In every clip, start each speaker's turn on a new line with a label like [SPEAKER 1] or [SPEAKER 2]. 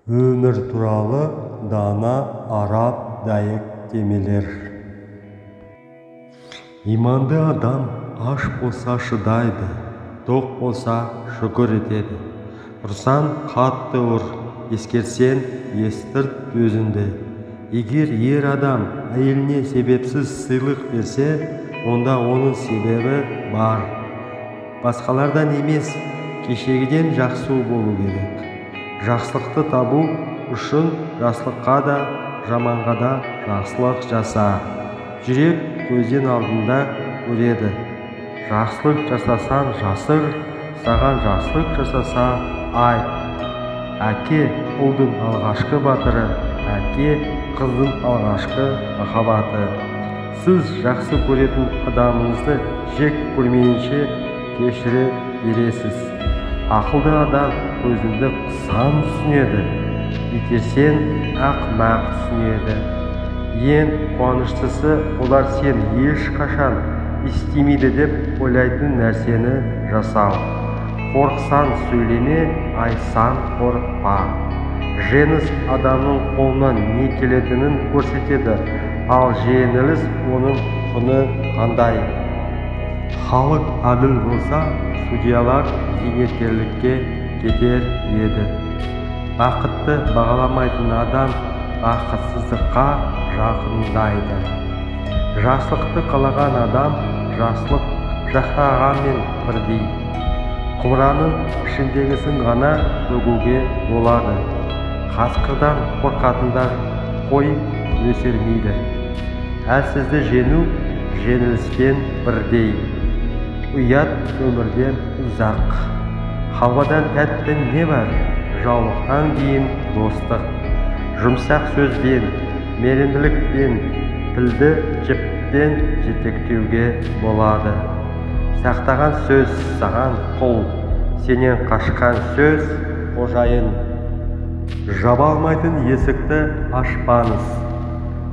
[SPEAKER 1] Өмір туралы дана араб дәйектемелер. Иманды адам аш болса шыдайды, тоқ болса шүкір етеді. Ұрсаң қатты ұр, ескерсең естірт өзіңді. Егер ер адам әйеліне себепсіз сыйлық берсе, онда оның себебі бар. Басқалардан емес, кешегіден жақсы болу керек. Жақсылықты табу үшін жақсылыққа да, жаманға да жақсылық жаса. Жүрек көзден алдында көреді. Жақсылық жасасаң жасыр, саған жақсылық жасаса айт. Әке ұлдың алғашқы батыры, әке қыздың алғашқы махаббаты. Сіз жақсы көретін адамыңызды жек көрмейінше кешіре бересіз. Ақылды адам көзіңді сан түсінеді, итерсең ақымақ түсінеді. Ең қуаныштысы, олар сен ешқашан істемейді деп ойлайтын нәрсені жасау. Қорықсаң сөйлеме, айтсаң қорықпа. Жеңіс адамның қолынан не келетінін көрсетеді, ал жеңіліс оның құны қандай. Халық әділ болса, судьялар зейнеткерлікке кетер еді. Бақытты бағаламайтын адам бақытсыздыққа жақындайды. Жақсылықты қалаған адам жақсылық жасағанмен бірдей. Құмыраның ішіндегісін ғана төгуге болады. Қасқырдан қорқатындар қой өсірмейді. Әлсізді жеңу жеңіліспен бірдей. Ұят өмірден ұзақ. Халвадан тәтті не бар? Жаулықтан кейін достық. Жұмсақ сөзбен, мейірімділікпен, тілді жіппен жетектеуге болады. Сақтаған сөз саған құл, сенен қашқан сөз қожайын. Жаба алмайтын есікті ашпаңыз.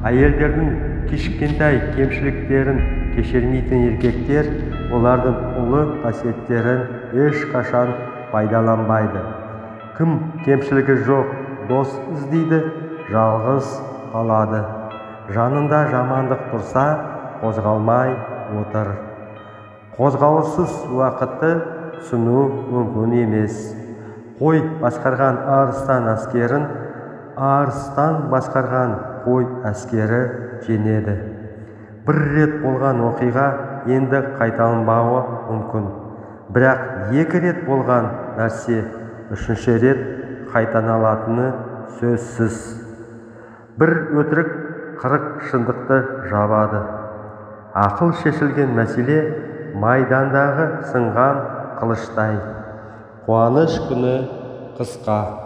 [SPEAKER 1] Әйелдердің кішкентай кемшіліктерін кешірмейтін еркектер олардың ұлы қасиеттерін ешқашан пайдаланбайды. Кім кемшілігі жоқ дос іздейді, жалғыз қалады. Жанында жамандық тұрса, қозғалмай отыр. Қозғалыссыз уақытты түсіну мүмкін емес. Қой басқарған арыстан әскерін, арыстан басқарған қой әскері жеңеді. Бір рет болған оқиға енді қайталанбауы мүмкін. Бірақ екі рет болған нәрсе үшінші рет қайталанатыны сөзсіз. Бір өтірік 40 шындықты жабады. Ақыл шешілген мәселе майдандағы сынған қылыштай. Қуаныш күні қысқа.